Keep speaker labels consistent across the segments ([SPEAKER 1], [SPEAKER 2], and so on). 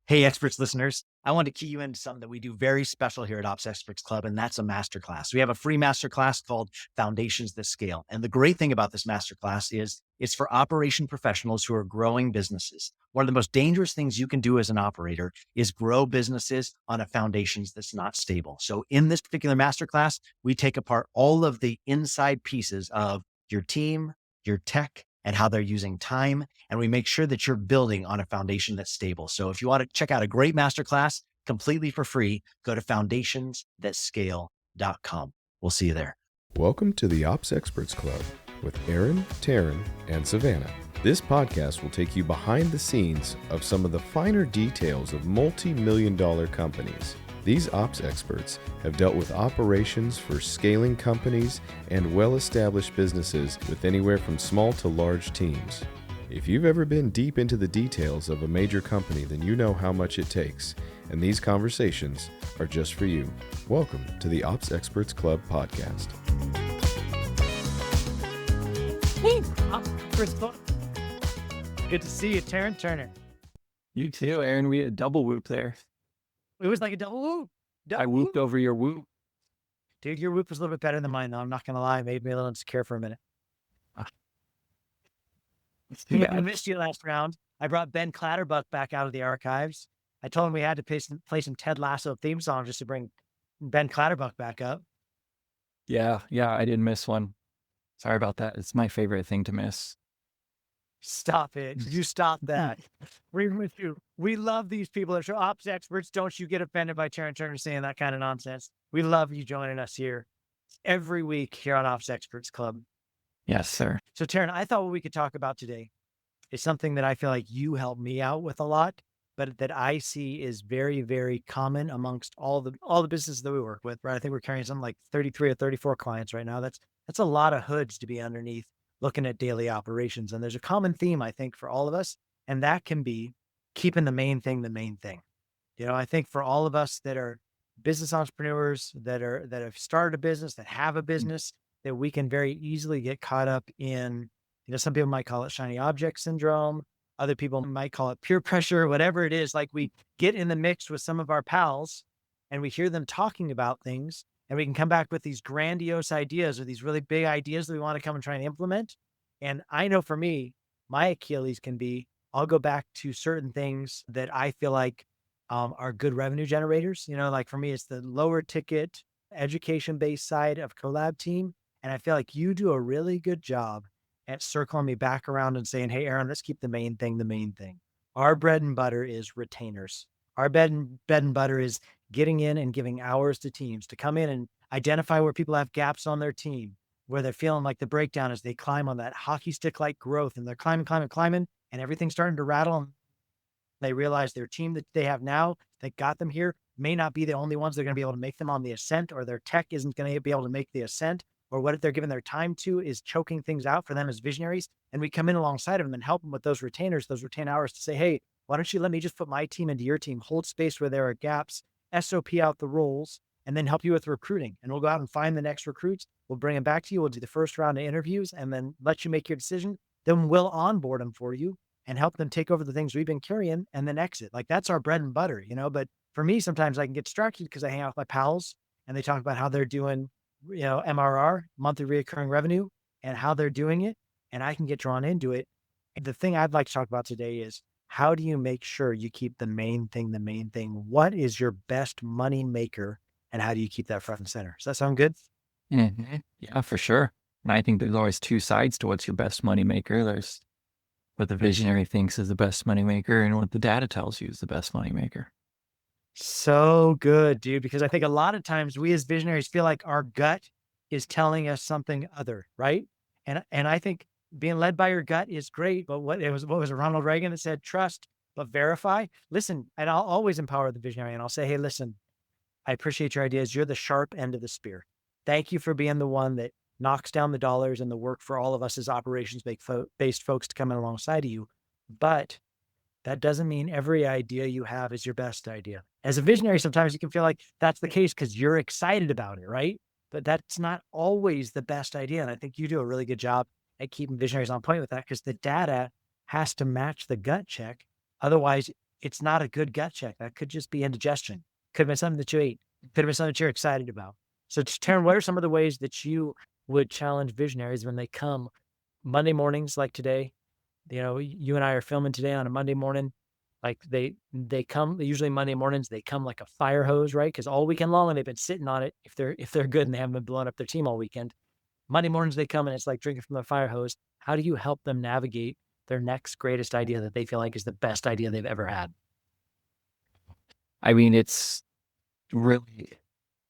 [SPEAKER 1] Hey, experts listeners. I want to key you into something that we do very special here at Ops Experts Club, and that's a masterclass. We have a free masterclass called Foundations That Scale. And the great thing about this masterclass is it's for operation professionals who are growing businesses. One of the most dangerous things you can do as an operator is grow businesses on a foundations that's not stable. So in this particular masterclass, we take apart all of the inside pieces of your team, your tech, and how they're using time. And we make sure that you're building on a foundation that's stable. So if you want to check out a great masterclass completely for free, go to foundationsthatscale.com. We'll see you there.
[SPEAKER 2] Welcome to the Ops Experts Club with Aaron, Terryn, and Savannah. This podcast will take you behind the scenes of some of the finer details of multi-million-dollar companies. These ops experts have dealt with operations for scaling companies and well-established businesses with anywhere from small to large teams. If you've ever been deep into the details of a major company, then you know how much it takes, and these conversations are just for you. Welcome to the Ops Experts Club podcast.
[SPEAKER 1] Good to see you, Terryn Turner.
[SPEAKER 3] You too, Aaron. We had a double whoop there.
[SPEAKER 1] It was like a double whoop.
[SPEAKER 3] I whooped over your whoop.
[SPEAKER 1] Dude, your whoop was a little bit better than mine, though. I'm not going to lie. It made me a little insecure for a minute. I missed you last round. I brought Ben Clatterbuck back out of the archives. I told him we had to play some Ted Lasso theme song just to bring Ben Clatterbuck back up.
[SPEAKER 3] Yeah, I didn't miss one. Sorry about that. It's my favorite thing to miss.
[SPEAKER 1] Stop it. You stop that. We're with you. We love these people that show ops experts. Don't you get offended by Terryn Turner saying that kind of nonsense. We love you joining us here every week here on Ops Experts Club.
[SPEAKER 3] Yes, sir.
[SPEAKER 1] So Terryn, I thought what we could talk about today is something that I feel like you help me out with a lot, but that I see is very, very common amongst all the businesses that we work with, right? I think we're carrying something like 33 or 34 clients right now. That's a lot of hoods to be underneath looking at daily operations. And there's a common theme, I think, for all of us, and that can be keeping the main thing the main thing. You know, I think for all of us that are business entrepreneurs that have started a business, that have a business, that we can very easily get caught up in, some people might call it shiny object syndrome. Other people might call it peer pressure, whatever it is. Like we get in the mix with some of our pals and we hear them talking about things, and we can come back with these grandiose ideas or these really big ideas that we want to come and try and implement. And I know for me, my Achilles can be, I'll go back to certain things that I feel like are good revenue generators. Like for me, it's the lower ticket education-based side of Collab team. And I feel like you do a really good job at circling me back around and saying, hey, Aaron, let's keep the main thing the main thing. Our bread and butter is retainers. Our bread and butter is getting in and giving hours to teams to come in and identify where people have gaps on their team, where they're feeling like the breakdown as they climb on that hockey stick-like growth, and they're climbing, and everything's starting to rattle. And they realize their team that they have now that got them here may not be the only ones that are going to be able to make them on the ascent, or their tech isn't going to be able to make the ascent, or what they're giving their time to is choking things out for them as visionaries. And we come in alongside of them and help them with those retainers, those retained hours, to say, hey, why don't you let me just put my team into your team, hold space where there are gaps, SOP out the roles, and then help you with recruiting. And we'll go out and find the next recruits. We'll bring them back to you. We'll do the first round of interviews and then let you make your decision. Then we'll onboard them for you and help them take over the things we've been carrying and then exit. Like that's our bread and butter, but for me, sometimes I can get distracted because I hang out with my pals and they talk about how they're doing, MRR, monthly recurring revenue, and how they're doing it. And I can get drawn into it. And the thing I'd like to talk about today is, how do you make sure you keep the main thing the main thing? What is your best money maker, and how do you keep that front and center? Does that sound good?
[SPEAKER 3] Mm-hmm. Yeah, for sure. And I think there's always two sides to what's your best money maker. There's what the visionary thinks is the best money maker and what the data tells you is the best money maker.
[SPEAKER 1] So good, dude, because I think a lot of times we as visionaries feel like our gut is telling us something other, right? And I think being led by your gut is great, but what was it, Ronald Reagan that said, trust, but verify? Listen, and I'll always empower the visionary and I'll say, hey, listen, I appreciate your ideas. You're the sharp end of the spear. Thank you for being the one that knocks down the dollars and the work for all of us as operations-based folks to come in alongside of you. But that doesn't mean every idea you have is your best idea. As a visionary, sometimes you can feel like that's the case because you're excited about it, right? But that's not always the best idea. And I think you do a really good job at keeping visionaries on point with that, because the data has to match the gut check. Otherwise, it's not a good gut check. That could just be indigestion. Could have been something that you ate. Could have been something that you're excited about. So, Taryn, what are some of the ways that you would challenge visionaries when they come Monday mornings like today? You know, you and I are filming today on a Monday morning. Like they come usually Monday mornings, they come like a fire hose, right? Because all weekend long they've been sitting on it. If they're good and they haven't been blowing up their team all weekend, Monday mornings they come and it's like drinking from the fire hose. How do you help them navigate their next greatest idea that they feel like is the best idea they've ever had?
[SPEAKER 3] I mean, it's really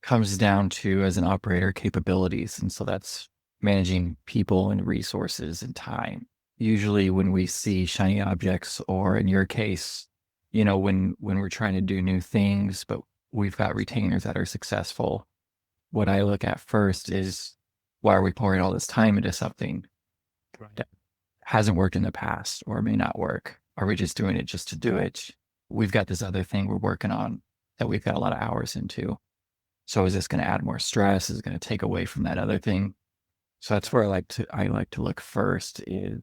[SPEAKER 3] comes down to, as an operator, capabilities. And so that's managing people and resources and time. Usually when we see shiny objects, or in your case, when we're trying to do new things, but we've got retainers that are successful, what I look at first is, why are we pouring all this time into something that hasn't worked in the past or may not work? Are we just doing it just to do it? We've got this other thing we're working on that we've got a lot of hours into. So is this going to add more stress? Is it going to take away from that other thing? So that's where I like to look first is,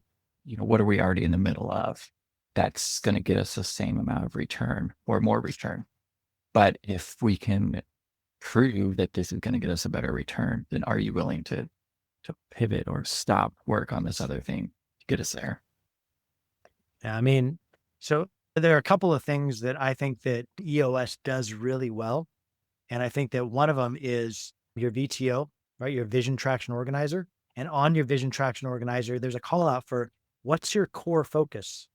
[SPEAKER 3] what are we already in the middle of? That's going to get us the same amount of return or more return. But if we can prove that this is going to get us a better return, then are you willing to pivot or stop work on this other thing to get us there?
[SPEAKER 1] Yeah, I mean, so there are a couple of things that I think that EOS does really well. And I think that one of them is your VTO, right? Your Vision Traction Organizer. And on your Vision Traction Organizer, there's a call out for what's your core focus,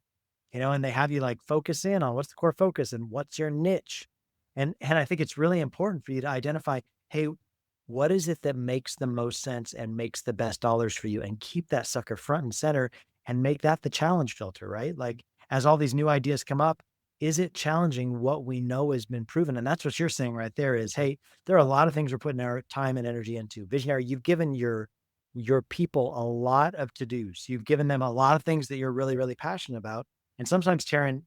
[SPEAKER 1] and they have you like focus in on what's the core focus and what's your niche. And I think it's really important for you to identify, hey, what is it that makes the most sense and makes the best dollars for you, and keep that sucker front and center and make that the challenge filter, right? Like as all these new ideas come up, is it challenging what we know has been proven? And that's what you're saying right there is, hey, there are a lot of things we're putting our time and energy into. Visionary, you've given your people a lot of to-dos. You've given them a lot of things that you're really, really passionate about. And sometimes, Terryn,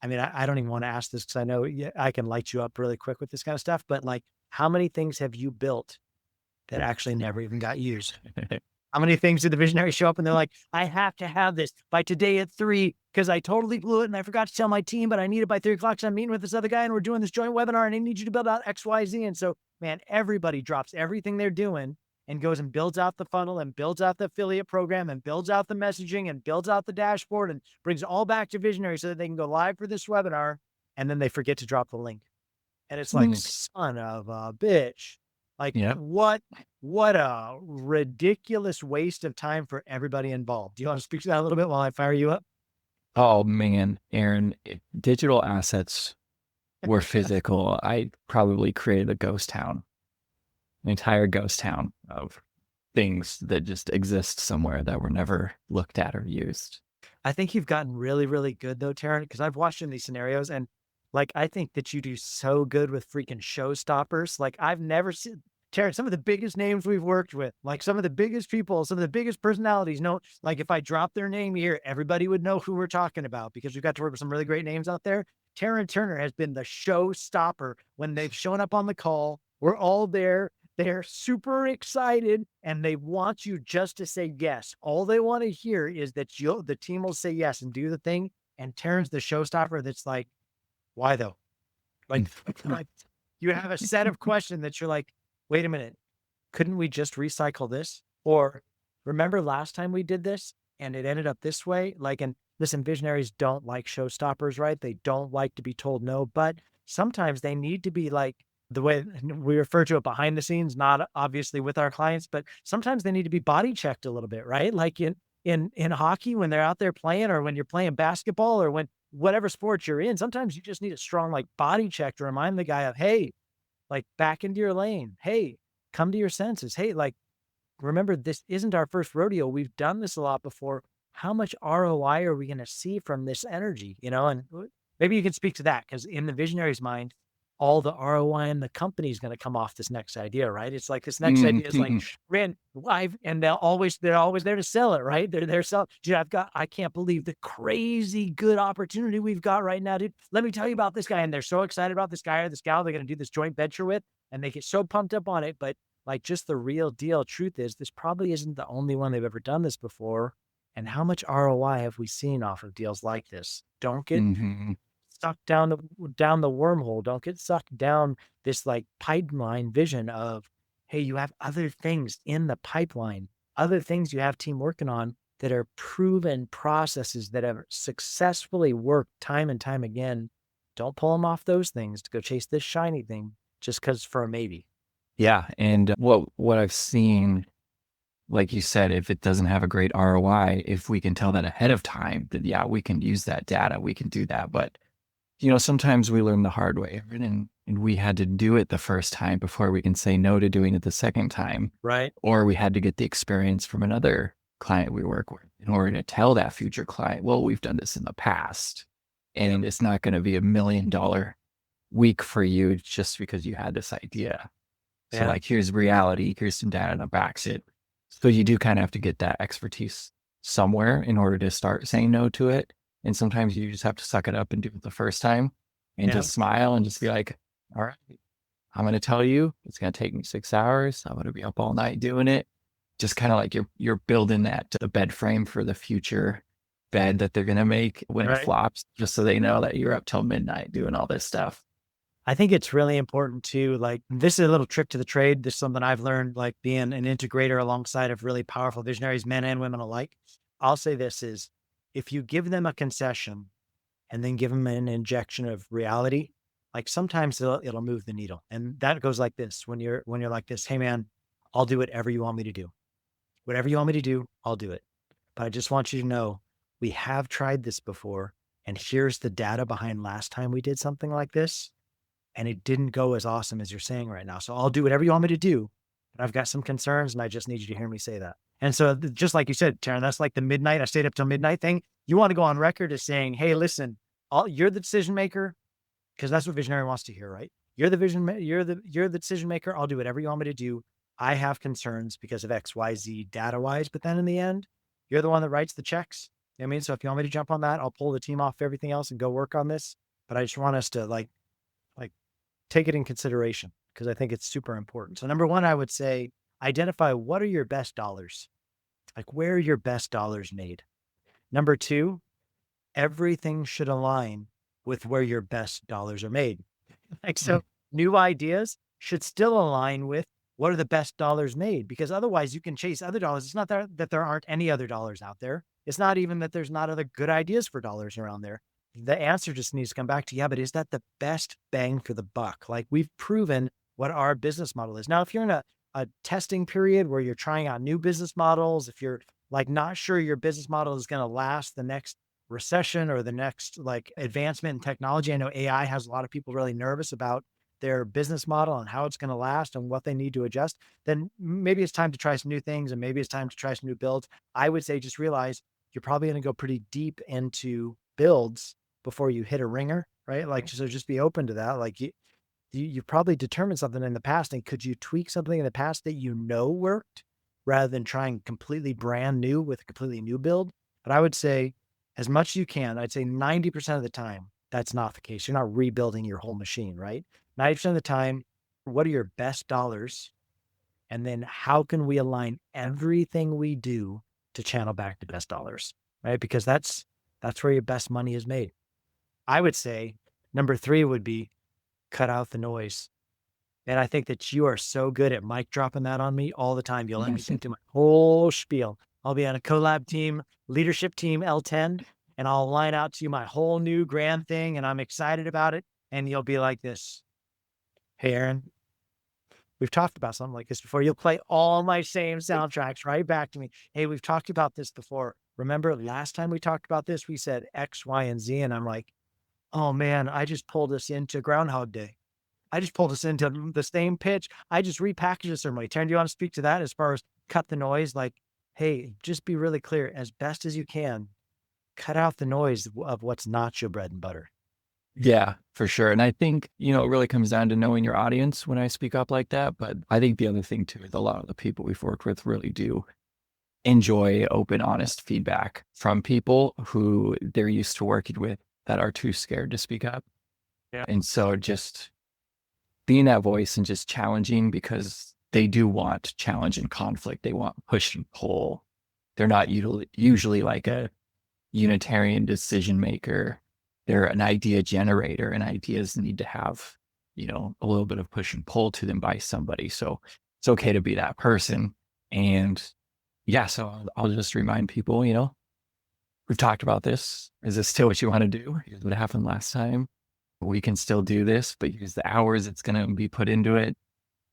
[SPEAKER 1] I mean, I don't even want to ask this because I know I can light you up really quick with this kind of stuff, but like, how many things have you built that actually never even got used? How many things did the visionary show up and they're like, I have to have this by today at 3 because I totally blew it and I forgot to tell my team, but I need it by 3 o'clock. So I'm meeting with this other guy and we're doing this joint webinar and I need you to build out X, Y, Z. And so, man, everybody drops everything they're doing and goes and builds out the funnel and builds out the affiliate program and builds out the messaging and builds out the dashboard and brings it all back to visionary so that they can go live for this webinar. And then they forget to drop the link. And it's like, son of a bitch. Like,
[SPEAKER 3] Yeah.
[SPEAKER 1] what a ridiculous waste of time for everybody involved. Do you want to speak to that a little bit while I fire you up?
[SPEAKER 3] Oh man, Aaron, if digital assets were physical, I probably created a ghost town, an entire ghost town of things that just exist somewhere that were never looked at or used.
[SPEAKER 1] I think you've gotten really, really good though, Terryn, because I've watched in these scenarios and like, I think that you do so good with freaking showstoppers. Like I've never seen Terryn, some of the biggest names we've worked with, like some of the biggest people, some of the biggest personalities. No, like if I drop their name here, everybody would know who we're talking about because we've got to work with some really great names out there. Terryn Turner has been the showstopper when they've shown up on the call. We're all there. They're super excited and they want you just to say yes. All they want to hear is that the team will say yes and do the thing. And Terryn's the showstopper that's like, why though? Like you have a set of questions that you're like, wait a minute, couldn't we just recycle this? Or remember last time we did this and it ended up this way? Like, and listen, visionaries don't like showstoppers, right? They don't like to be told no, but sometimes they need to be like the way we refer to it behind the scenes, not obviously with our clients, but sometimes they need to be body checked a little bit, right? Like in hockey, when they're out there playing, or when you're playing basketball, or when whatever sport you're in, sometimes you just need a strong like body check to remind the guy of, hey, like back into your lane. Hey, come to your senses. Hey, like, remember, this isn't our first rodeo. We've done this a lot before. How much ROI are we going to see from this energy? And maybe you can speak to that, because in the visionary's mind, all the ROI in the company is going to come off this next idea, right? It's like this next idea is like ran live, and they're always there to sell it, right? They're selling. Dude, I can't believe the crazy good opportunity we've got right now, dude. Let me tell you about this guy, and they're so excited about this guy or this gal they're going to do this joint venture with, and they get so pumped up on it. But like, just the real deal truth is, this probably isn't the only one they've ever done this before. And how much ROI have we seen off of deals like this? Don't get sucked down the wormhole. Don't get sucked down this like pipeline vision of, hey, you have other things in the pipeline, other things you have team working on that are proven processes that have successfully worked time and time again. Don't pull them off those things to go chase this shiny thing just because for a maybe.
[SPEAKER 3] Yeah. And what I've seen, like you said, if it doesn't have a great ROI, if we can tell that ahead of time, then yeah, we can use that data. We can do that. But sometimes we learn the hard way, and we had to do it the first time before we can say no to doing it the second time.
[SPEAKER 1] Right.
[SPEAKER 3] Or we had to get the experience from another client we work with in order to tell that future client, well, we've done this in the past, and it's not going to be $1 million week for you just because you had this idea. So like, here's reality, here's some data that backs it. So you do kind of have to get that expertise somewhere in order to start saying no to it. And sometimes you just have to suck it up and do it the first time and just smile and just be like, all right, I'm going to tell you, it's going to take me 6 hours. I'm going to be up all night doing it. Just kind of like you're building the bed frame for the future bed that they're going to make when it flops, just so they know that you're up till midnight doing all this stuff.
[SPEAKER 1] I think it's really important to like, this is a little trick to the trade. This is something I've learned, like being an integrator alongside of really powerful visionaries, men and women alike. I'll say this is, if you give them a concession and then give them an injection of reality, like sometimes it'll move the needle. And that goes like this, when you're like this, hey man, I'll do whatever you want me to do. Whatever you want me to do, I'll do it. But I just want you to know, we have tried this before, and here's the data behind last time we did something like this. And it didn't go as awesome as you're saying right now. So I'll do whatever you want me to do, but I've got some concerns and I just need you to hear me say that. And so just like you said, Terryn, that's like the midnight, I stayed up till midnight thing. You want to go on record as saying, hey, listen, you're the decision maker, because that's what visionary wants to hear, right? You're the decision maker. I'll do whatever you want me to do. I have concerns because of X, Y, Z data wise, but then in the end, you're the one that writes the checks. You know what I mean? So if you want me to jump on that, I'll pull the team off everything else and go work on this. But I just want us to like take it in consideration, because I think it's super important. So number one, I would say, identify what are your best dollars? Like, where are your best dollars made? Number two, everything should align with where your best dollars are made. Like, so new ideas should still align with what are the best dollars made, because otherwise you can chase other dollars. It's not that there aren't any other dollars out there. It's not even that there's not other good ideas for dollars around there. The answer just needs to come back to, yeah, but is that the best bang for the buck? Like, we've proven what our business model is. Now, if you're in a testing period where you're trying out new business models, if you're like not sure your business model is going to last the next recession or the next like advancement in technology. I know AI has a lot of people really nervous about their business model and how it's going to last and what they need to adjust. Then maybe it's time to try some new things, and maybe it's time to try some new builds. I would say just realize you're probably going to go pretty deep into builds before you hit a ringer, right? Like, so just be open to that. Like you probably determined something in the past, and could you tweak something in the past that worked, rather than trying completely brand new with a completely new build? But I would say, as much as you can, I'd say 90% of the time, that's not the case. You're not rebuilding your whole machine, right? 90% of the time, what are your best dollars? And then how can we align everything we do to channel back to best dollars, right? Because that's where your best money is made. I would say number three would be cut out the noise. And I think that you are so good at mic dropping that on me all the time. You'll let me think through my whole spiel. I'll be on a collab team, leadership team, L10, and I'll line out to you my whole new grand thing, and I'm excited about it. And you'll be like this, hey, Aaron, we've talked about something like this before. You'll play all my same soundtracks right back to me. Hey, we've talked about this before. Remember last time we talked about this, we said X, Y, and Z. And I'm like, oh man, I just pulled us into Groundhog Day. I just pulled us into the same pitch. I just repackaged it certain way. Terryn, do you want to speak to that as far as cut the noise? Like, hey, just be really clear as best as you can. Cut out the noise of what's not your bread and butter.
[SPEAKER 3] Yeah, for sure. And I think, it really comes down to knowing your audience when I speak up like that. But I think the other thing too is a lot of the people we've worked with really do enjoy open, honest feedback from people who they're used to working with that are too scared to speak up.
[SPEAKER 1] Yeah.
[SPEAKER 3] And so just being that voice and just challenging, because they do want challenge and conflict. They want push and pull. They're not usually like a Unitarian decision maker. they're an idea generator, and ideas need to have, a little bit of push and pull to them by somebody. So it's okay to be that person. And yeah, so I'll just remind people, we've talked about this. Is this still what you want to do? Here's what happened last time. We can still do this, but here's the hours it's going to be put into it.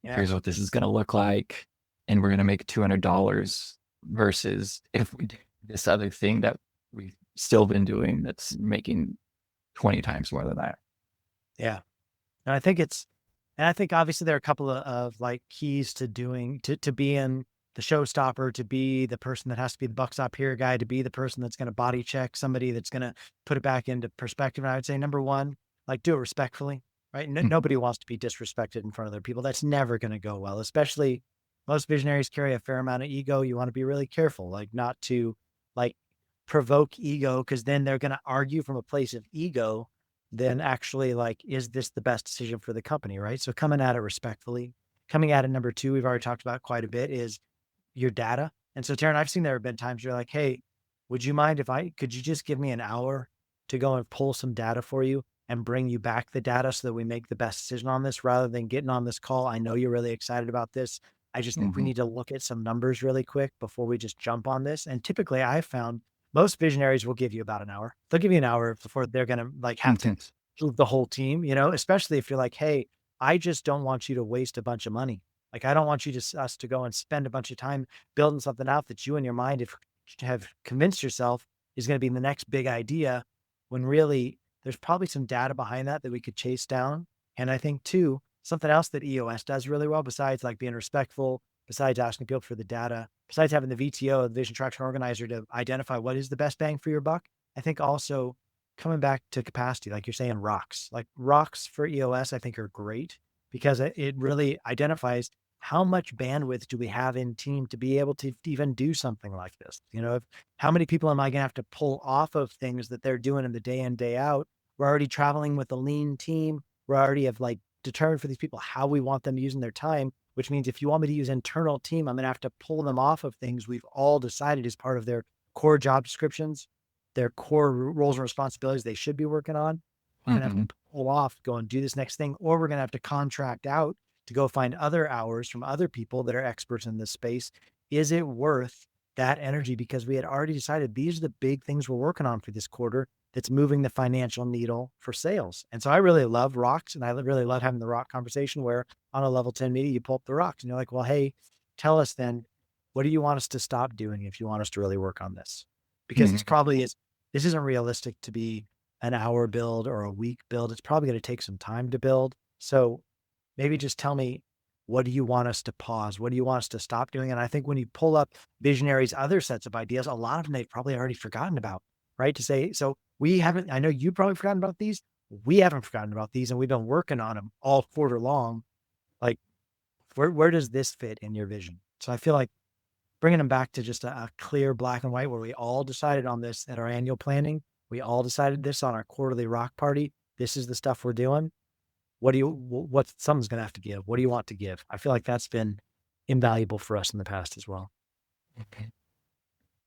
[SPEAKER 1] Yeah.
[SPEAKER 3] Here's what this is going to look like. And we're going to make $200 versus if we do this other thing that we've still been doing that's making 20 times more than that.
[SPEAKER 1] Yeah. And I think obviously there are a couple of like keys to being the showstopper, to be the person that has to be the buck stop here guy, to be the person that's going to body check somebody, that's going to put it back into perspective. And I would say, number one, like, do it respectfully, right?
[SPEAKER 3] Mm.
[SPEAKER 1] Nobody wants to be disrespected in front of other people. That's never going to go well, especially most visionaries carry a fair amount of ego. You want to be really careful, like not to like provoke ego, because then they're going to argue from a place of ego, then actually like, is this the best decision for the company, right? So coming at it respectfully. Coming at it, number two, we've already talked about quite a bit, is your data. And so Terryn, I've seen there have been times you're like, hey, would you mind could you just give me an hour to go and pull some data for you and bring you back the data so that we make the best decision on this rather than getting on this call? I know you're really excited about this. I just think we
[SPEAKER 3] Mhm.
[SPEAKER 1] need to look at some numbers really quick before we just jump on this. And typically I've found most visionaries will give you about an hour. They'll give you an hour before they're going to like have to
[SPEAKER 3] Intense.
[SPEAKER 1] move the whole team, especially if you're like, hey, I just don't want you to waste a bunch of money. Like, I don't want us to go and spend a bunch of time building something out that you in your mind have convinced yourself is going to be the next big idea, when really there's probably some data behind that we could chase down. And I think too, something else that EOS does really well, besides like being respectful, besides asking people for the data, besides having the VTO, the Vision Traction Organizer, to identify what is the best bang for your buck, I think also coming back to capacity, like you're saying, rocks for EOS, I think are great, because it really identifies how much bandwidth do we have in team to be able to even do something like this? How many people am I going to have to pull off of things that they're doing in the day in, day out? We're already traveling with a lean team. We already have like determined for these people how we want them using their time, which means if you want me to use internal team, I'm going to have to pull them off of things we've all decided is part of their core job descriptions, their core roles and responsibilities they should be working on. We're going to have
[SPEAKER 3] Mhm.
[SPEAKER 1] to pull off, go and do this next thing, or we're going to have to contract out to go find other hours from other people that are experts in this space. Is it worth that energy? Because we had already decided these are the big things we're working on for this quarter that's moving the financial needle for sales. And so I really love rocks, and I really love having the rock conversation where on a level 10 meeting, you pull up the rocks and you're like, well, hey, tell us then, what do you want us to stop doing if you want us to really work on this? Because
[SPEAKER 3] Mhm.
[SPEAKER 1] this isn't realistic to be an hour build or a week build. It's probably going to take some time to build. So maybe just tell me, what do you want us to pause? What do you want us to stop doing? And I think when you pull up visionaries' other sets of ideas, a lot of them they've probably already forgotten about, right? To say, so we haven't, I know you've probably forgotten about these. We haven't forgotten about these, and we've been working on them all quarter long. Like, where does this fit in your vision? So I feel like bringing them back to just a clear black and white, where we all decided on this at our annual planning. We all decided this on our quarterly rock party. This is the stuff we're doing. What someone's going to have to give? What do you want to give? I feel like that's been invaluable for us in the past as well.
[SPEAKER 3] Okay.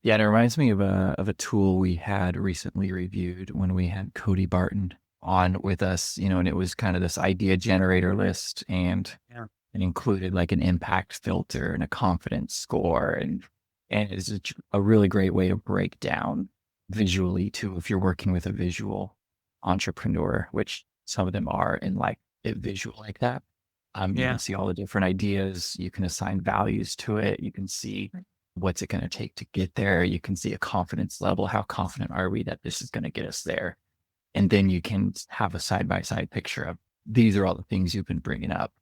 [SPEAKER 3] Yeah, and it reminds me of a tool we had recently reviewed when we had Cody Barton on with us, and it was kind of this idea generator list, and
[SPEAKER 1] Yeah.
[SPEAKER 3] it included like an impact filter and a confidence score, and it's a really great way to break down visually too if you're working with a visual entrepreneur, which some of them are in like a visual like that. You can
[SPEAKER 1] Yeah.
[SPEAKER 3] see all the different ideas. You can assign values to it. You can see what's it going to take to get there. You can see a confidence level. How confident are we that this is going to get us there? And then you can have a side by side picture of these are all the things you've been bringing up.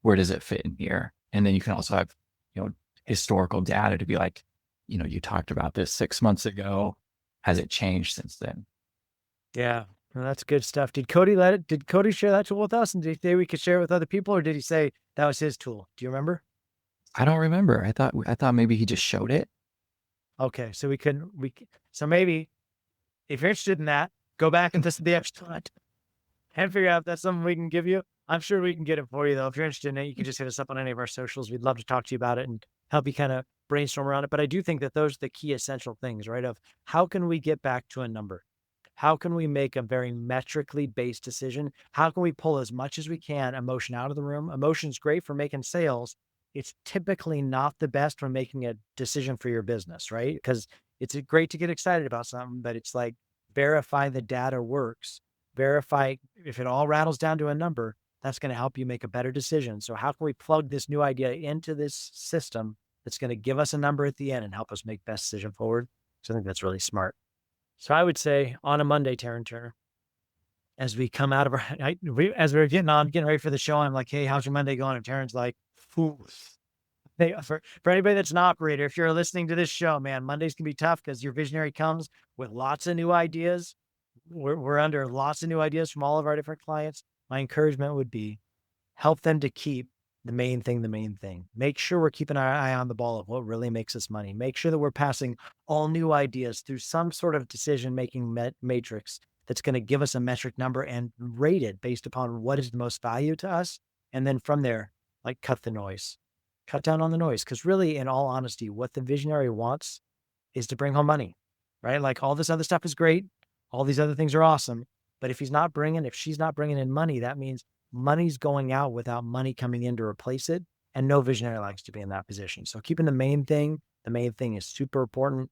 [SPEAKER 3] Where does it fit in here? And then you can also have, historical data to be like, you talked about this 6 months ago. Has it changed since then?
[SPEAKER 1] Yeah. Well, that's good stuff. Did Cody share that tool with us? And did he say we could share it with other people, or did he say that was his tool? Do you remember?
[SPEAKER 3] I don't remember. I thought maybe he just showed it.
[SPEAKER 1] Okay. So so maybe if you're interested in that, go back and listen to the episode and figure out if that's something we can give you. I'm sure we can get it for you, though. If you're interested in it, you can just hit us up on any of our socials. We'd love to talk to you about it and help you kind of brainstorm around it. But I do think that those are the key essential things, right? Of how can we get back to a number? How can we make a very metrically based decision? How can we pull as much as we can emotion out of the room? Emotion's great for making sales. It's typically not the best when making a decision for your business, right? Because it's great to get excited about something, but it's like verify the data works. Verify if it all rattles down to a number, that's going to help you make a better decision. So how can we plug this new idea into this system that's going to give us a number at the end and help us make best decision forward? So I think that's really smart. So I would say on a Monday, Terryn Turner, as we come out of our, as we're getting ready for the show, I'm like, hey, how's your Monday going? And Terryn's like, phew. Hey, for anybody that's an operator, if you're listening to this show, man, Mondays can be tough because your visionary comes with lots of new ideas. We're under lots of new ideas from all of our different clients. My encouragement would be help them to keep the main thing, the main thing. Make sure we're keeping our eye on the ball of what really makes us money. Make sure that we're passing all new ideas through some sort of decision-making matrix that's going to give us a metric number and rate it based upon what is the most value to us. And then from there, like cut the noise, cut down on the noise. Because really, in all honesty, what the visionary wants is to bring home money, right? Like all this other stuff is great. All these other things are awesome. But if she's not bringing in money, that means money's going out without money coming in to replace it. And no visionary likes to be in that position. So keeping the main thing is super important.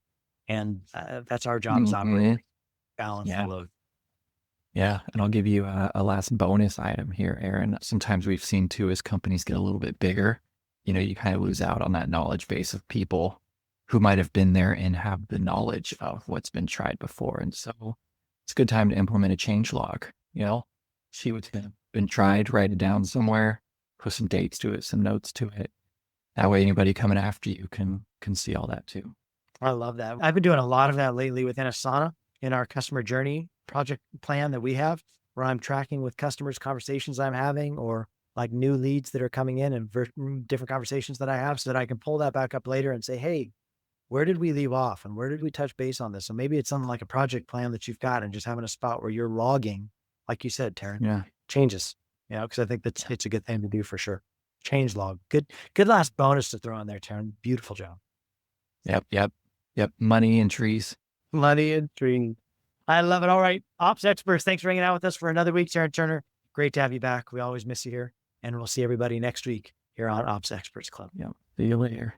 [SPEAKER 1] And that's our job as operators. Balance the load.
[SPEAKER 3] Yeah. And I'll give you a last bonus item here, Aaron. Sometimes we've seen too, as companies get a little bit bigger, you kind of lose out on that knowledge base of people who might have been there and have the knowledge of what's been tried before. And so it's a good time to implement a change log, see what's been tried, write it down somewhere, put some dates to it, some notes to it. That way anybody coming after you can see all that too.
[SPEAKER 1] I love that. I've been doing a lot of that lately within Asana in our customer journey project plan that we have, where I'm tracking with customers conversations I'm having or like new leads that are coming in and different conversations that I have so that I can pull that back up later and say, hey, where did we leave off and where did we touch base on this? So maybe it's something like a project plan that you've got and just having a spot where you're logging, like you said, Terryn, changes, because I think it's a good thing to do for sure. Change log. Good last bonus to throw in there, Terryn. Beautiful job.
[SPEAKER 3] Yep. Money and trees.
[SPEAKER 1] Money and trees. I love it. All right. Ops experts, thanks for hanging out with us for another week, Terryn Turner. Great to have you back. We always miss you here. And we'll see everybody next week here on Ops Experts Club.
[SPEAKER 3] Yep. See you later.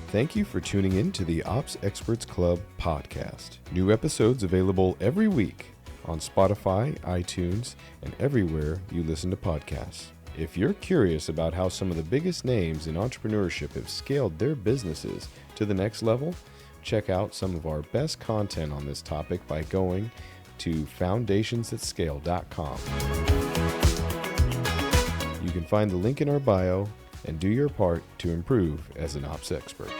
[SPEAKER 2] Thank you for tuning in to the Ops Experts Club podcast. New episodes available every week on Spotify, iTunes, and everywhere you listen to podcasts. If you're curious about how some of the biggest names in entrepreneurship have scaled their businesses to the next level, check out some of our best content on this topic by going to foundationsthatscale.com. You can find the link in our bio and do your part to improve as an ops expert.